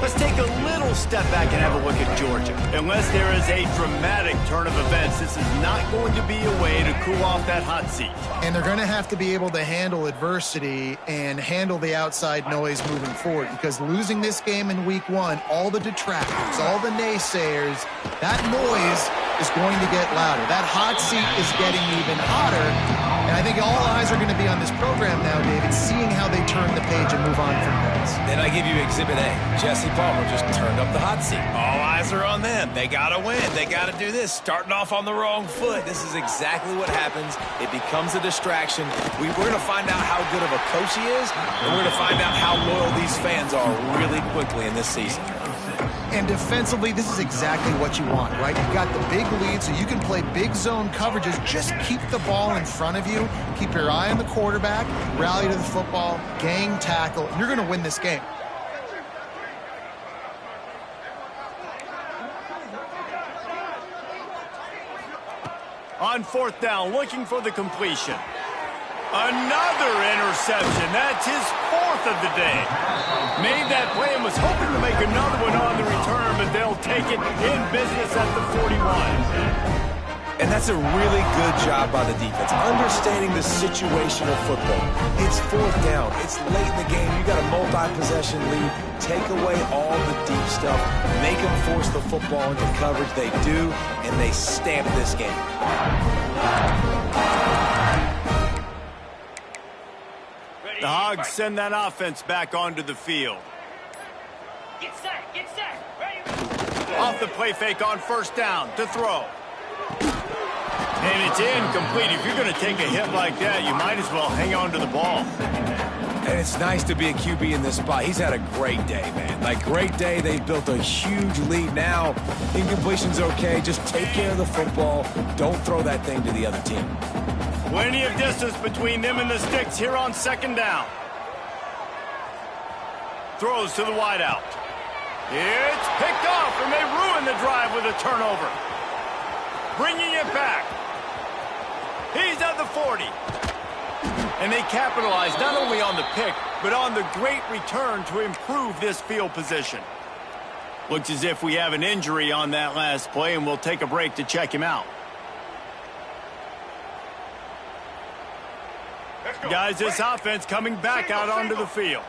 S1: Let's take a little step back and have a look at Georgia. Unless there is a dramatic turn of events, this is not going to be a way to cool off that hot seat.
S2: And they're going to have to be able to handle adversity and handle the outside noise moving forward, because losing this game in week 1, all the detractors, all the naysayers, that noise is going to get louder. That hot seat is getting even hotter. And I think all eyes are going to be on this program now, David, seeing how they turn the page and move on from this.
S3: Then I give you Exhibit A. Jesse Palmer just turned up the hot seat. All eyes are on them. They got to win. They got to do this. Starting off on the wrong foot. This is exactly what happens. It becomes a distraction. We're going to find out how good of a coach he is, and we're going to find out how loyal these fans are really quickly in this season.
S2: And defensively, this is exactly what you want, right? You've got the big lead, so you can play big zone coverages. Just keep the ball in front of you. Keep your eye on the quarterback. Rally to the football. Gang tackle. You're going to win this game.
S1: On fourth down, looking for the completion. Another interception. That's his 4th of the day. Made that play and was hoping to make another one on the return, but they'll take it in business at the 41.
S3: And that's a really good job by the defense, understanding the situation of football. It's 4th down. It's late in the game. You got a multi-possession lead. Take away all the deep stuff. Make them force the football into coverage. They do, and they stamp this game.
S1: The Hogs send that offense back onto the field.
S4: Get set, get set. Ready?
S1: Off the play fake on first down to throw. And it's incomplete. If you're going to take a hit like that, you might as well hang on to the ball.
S3: And it's nice to be a QB in this spot. He's had a great day, man. Like, great day. They've built a huge lead now. Incompletion's okay. Just take care of the football. Don't throw that thing to the other team.
S1: Plenty of distance between them and the sticks here on second down. Throws to the wideout. It's picked off, and they ruin the drive with a turnover. Bringing it back. He's at the 40. And they capitalize not only on the pick, but on the great return to improve this field position. Looks as if we have an injury on that last play, and we'll take a break to check him out. Guys, this offense coming back out onto the field.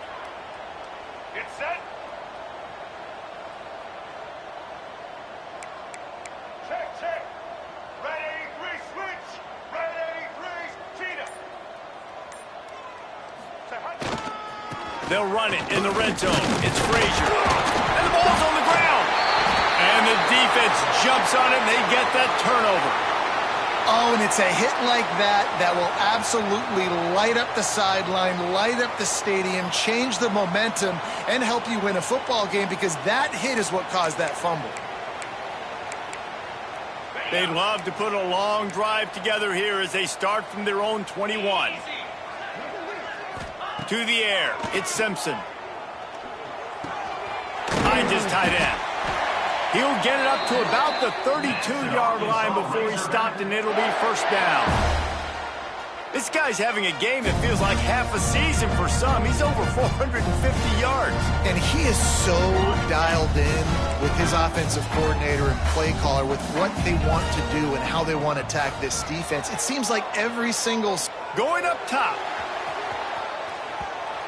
S4: Get set. Check, check. Ready, 3, switch. Ready, 3, cheetah.
S1: They'll run it in the red zone. It's Frazier. And the ball's on the ground. And the defense jumps on it, and they get that turnover.
S2: Oh, and it's a hit like that that will absolutely light up the sideline, light up the stadium, change the momentum, and help you win a football game, because that hit is what caused that fumble.
S1: They'd love to put a long drive together here as they start from their own 21. To the air, it's Simpson. Finds his tight end. He'll get it up to about the 32-yard line before he stopped, and it'll be first down. This guy's having a game that feels like half a season for some. He's over 450 yards.
S2: And he is so dialed in with his offensive coordinator and play caller with what they want to do and how they want to attack this defense. It seems like every single...
S1: Going up top.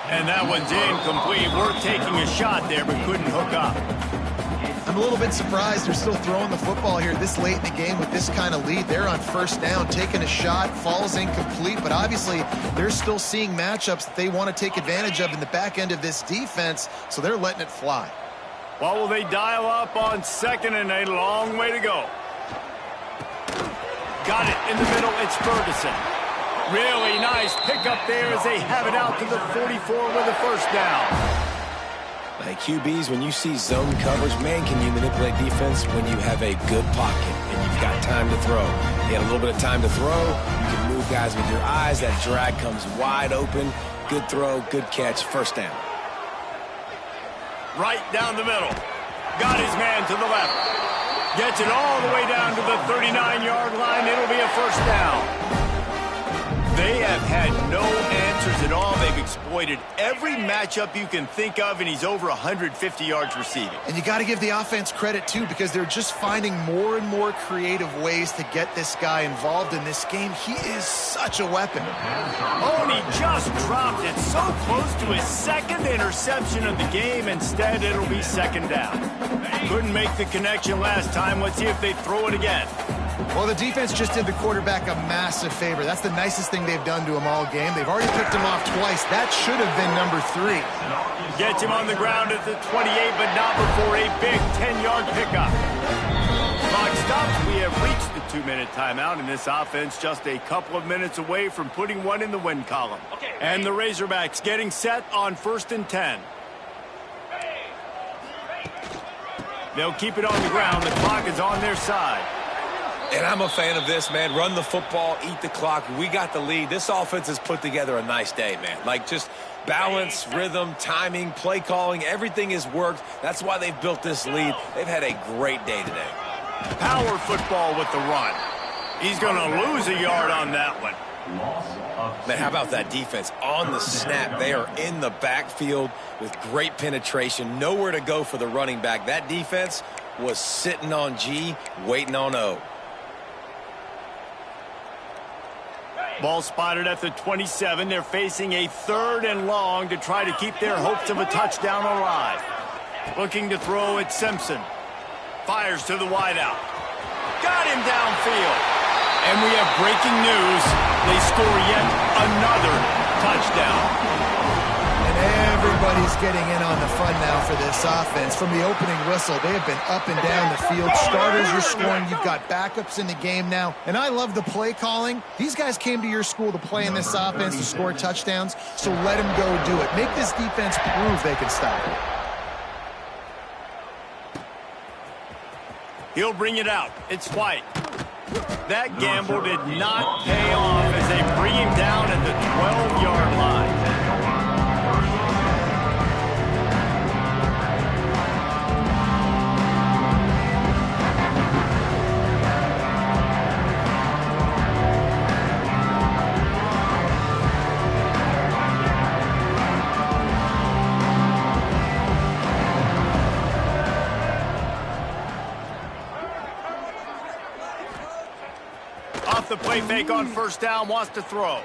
S1: And that one's incomplete. We're taking a shot there, but couldn't hook up.
S2: I'm a little bit surprised they're still throwing the football here this late in the game with this kind of lead. They're on first down, taking a shot, falls incomplete, but obviously they're still seeing matchups that they want to take advantage of in the back end of this defense, so they're letting it fly.
S1: Well, will they dial up on second, and a long way to go. Got it in the middle. It's Ferguson. Really nice pickup there as they have it out to the 44 with a first down.
S3: Like QBs, when you see zone coverage, man, can you manipulate defense when you have a good pocket and you've got time to throw. You had a little bit of time to throw, you can move guys, with your eyes, that drag comes wide open. Good throw, good catch, first down.
S1: Right down the middle. Got his man to the left. Gets it all the way down to the 39-yard line. It'll be a first down. They have had no answers at all. They've exploited every matchup you can think of, and he's over 150 yards receiving.
S2: And you got to give the offense credit, too, because they're just finding more and more creative ways to get this guy involved in this game. He is such a weapon.
S1: Oh, and he just dropped it so close to his second interception of the game. Instead, it'll be second down. Couldn't make the connection last time. Let's see if they throw it again.
S2: Well, the defense just did the quarterback a massive favor. That's the nicest thing they've done to him all game. They've already picked him off twice. That should have been number 3.
S1: Gets him on the ground at the 28, but not before a big 10-yard pickup. Clock stops. We have reached the 2-minute timeout, and this offense just a couple of minutes away from putting one in the win column. And the Razorbacks getting set on 1st and 10. They'll keep it on the ground. The clock is on their side.
S3: And I'm a fan of this, man. Run the football, eat the clock. We got the lead. This offense has put together a nice day, man. Like, just balance, rhythm, timing, play calling, everything has worked. That's why they've built this lead. They've had a great day today.
S1: Power football with the run. He's going to lose a yard on that one.
S3: Man, how about that defense? On the snap, they are in the backfield with great penetration. Nowhere to go for the running back. That defense was sitting on G, waiting on O.
S1: Ball spotted at the 27. They're facing a 3rd and long to try to keep their hopes of a touchdown alive. Looking to throw at Simpson. Fires to the wideout. Got him downfield. And we have breaking news. They score yet another touchdown.
S2: And everybody's getting in on the fun now for this offense. From the opening whistle, they have been up and down the field. Starters are scoring. You've got backups in the game now. And I love the play calling. These guys came to your school to play in this offense to score touchdowns, so let them go do it. Make this defense prove they can stop it.
S1: He'll bring it out. It's White. That gamble did not pay off as they bring him down at the 12-yard line. The play fake on 1st down, wants to throw.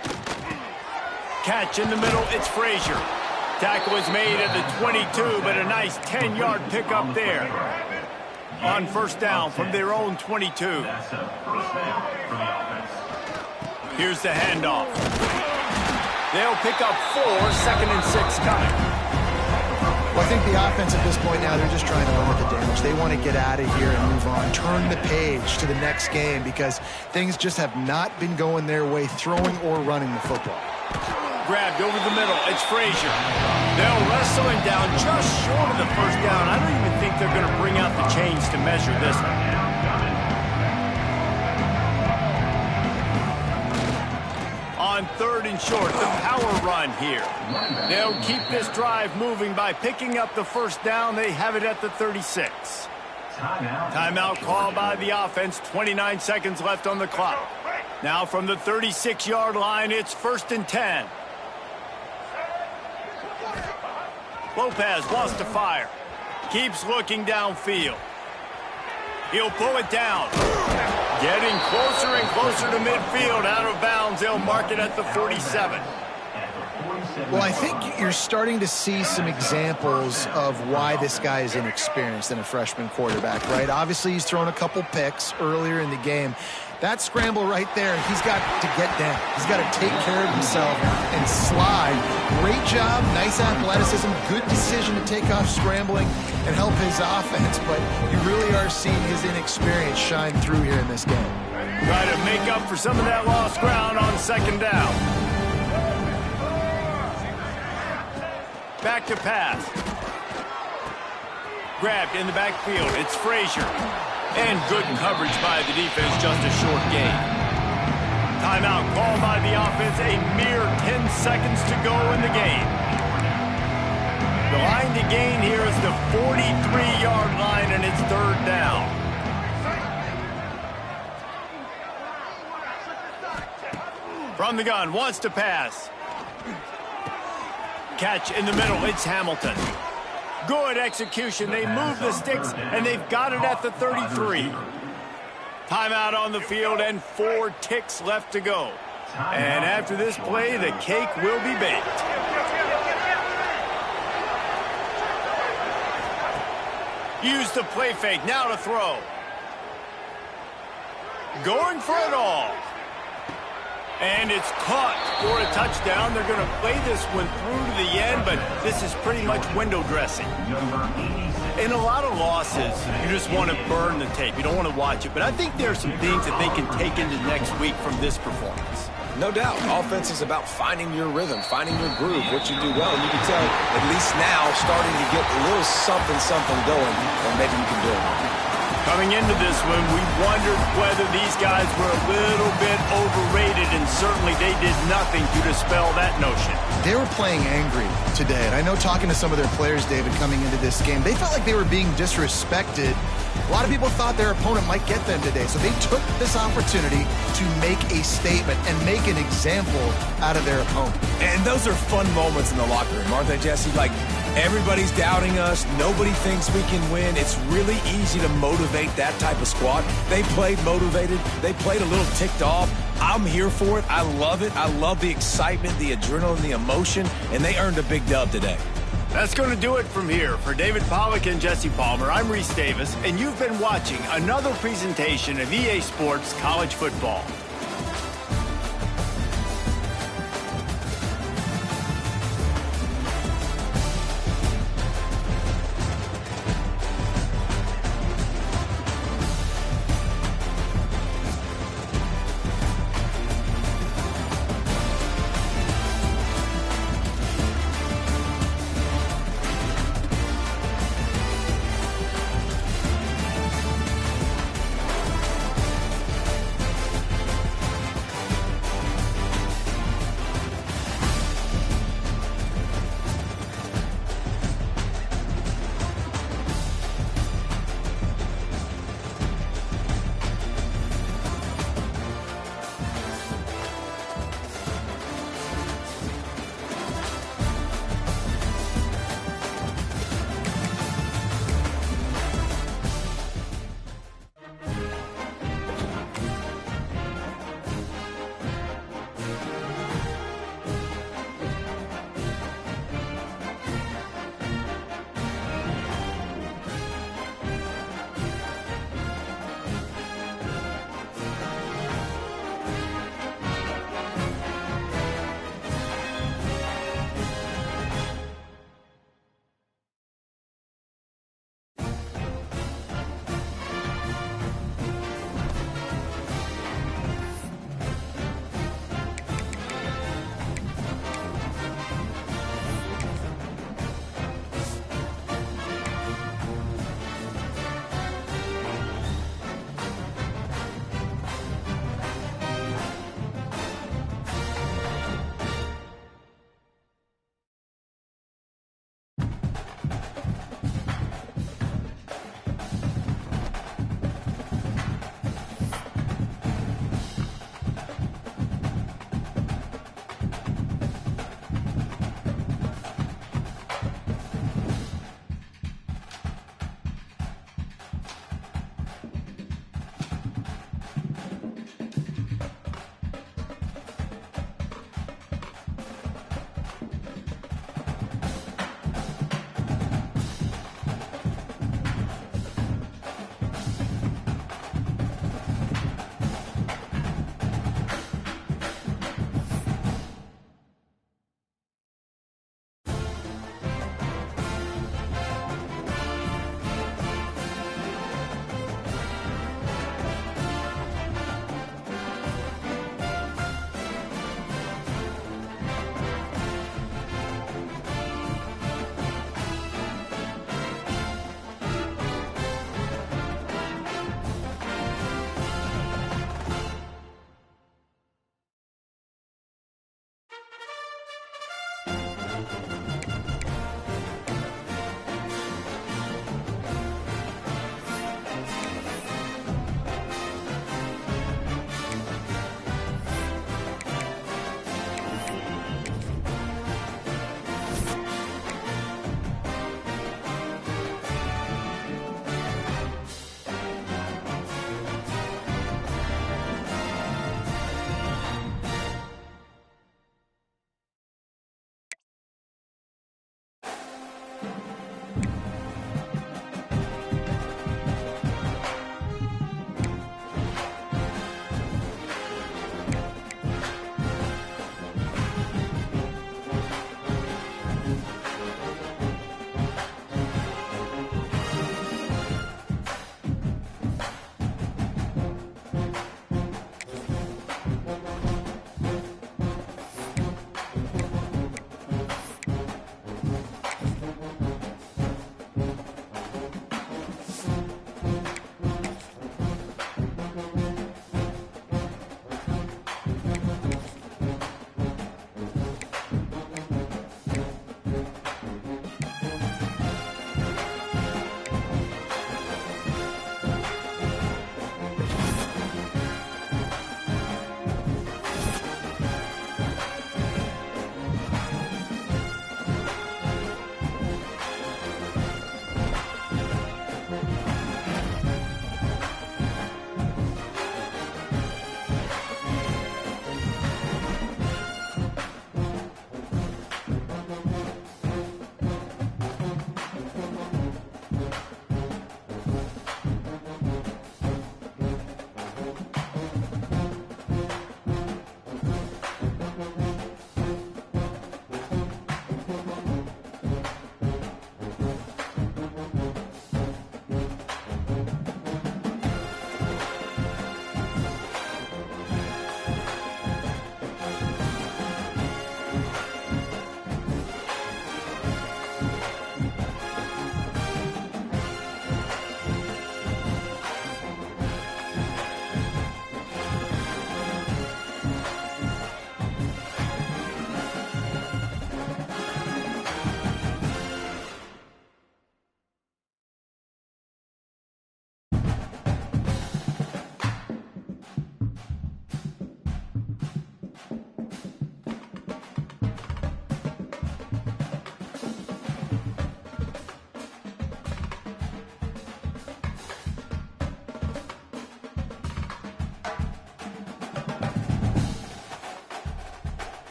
S1: Catch in the middle, it's Frazier. Tackle is made at the 22, but a nice 10-yard pickup there. On 1st down from their own 22. Here's the handoff. They'll pick up 4, 2nd and 6 coming.
S2: Well, I think the offense at this point now, they're just trying to limit the damage. They want to get out of here and move on, turn the page to the next game because things just have not been going their way, throwing or running the football.
S1: Grabbed over the middle. It's Frazier. They'll wrestle him down just short of the 1st down. I don't even think they're going to bring out the chains to measure this one. On 3rd and short, the power run here. They'll keep this drive moving by picking up the 1st down. They have it at the 36. Timeout called by the offense. 29 seconds left on the clock. Now from the 36-yard line, it's 1st and 10. Lopez wants to fire. Keeps looking downfield. He'll pull it down. Getting closer and closer to midfield. Out of bounds. They'll mark it at the 47.
S2: Well, I think you're starting to see some examples of why this guy is inexperienced in a freshman quarterback, right? Obviously, he's thrown a couple picks earlier in the game. That scramble right there, he's got to get down. He's got to take care of himself and slide. Great job, nice athleticism, good decision to take off scrambling and help his offense, but you really are seeing his inexperience shine through here in this game.
S1: Try to make up for some of that lost ground on 2nd down. Back to pass. Grabbed in the backfield. It's Frazier. And good coverage by the defense, just a short gain. Timeout called by the offense, a mere 10 seconds to go in the game. The line to gain here is the 43-yard line, and it's third down. From the gun, wants to pass. Catch in the middle, it's Hamilton. Good execution. They move the sticks, and they've got it at the 33. Timeout on the field, and 4 ticks left to go. And after this play, the cake will be baked. Use the play fake, now to throw. Going for it all. And it's caught for a touchdown. They're going to play this one through to the end, but this is pretty much window dressing. In a lot of losses, you just want to burn the tape. You don't want to watch it. But I think there are some things that they can take into next week from this performance.
S3: No doubt. Offense is about finding your rhythm, finding your groove, what you do well. And you can tell, at least now, starting to get a little something going, or maybe you can build on it.
S1: Coming into this one, we wondered whether these guys were a little bit overrated, and certainly they did nothing to dispel that notion.
S2: They were playing angry today, and I know talking to some of their players, David, coming into this game, they felt like they were being disrespected. A lot of people thought their opponent might get them today, so they took this opportunity to make a statement and make an example out of their opponent.
S3: And those are fun moments in the locker room, aren't they, Jesse? Like, everybody's doubting us. Nobody thinks we can win. It's really easy to motivate that type of squad. They played motivated. They played a little ticked off. I'm here for it. I love it. I love the excitement, the adrenaline, the emotion, and they earned a big dub today.
S1: That's going to do it from here. For David Pollack and Jesse Palmer, I'm Reese Davis, and you've been watching another presentation of EA Sports College Football.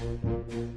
S3: it.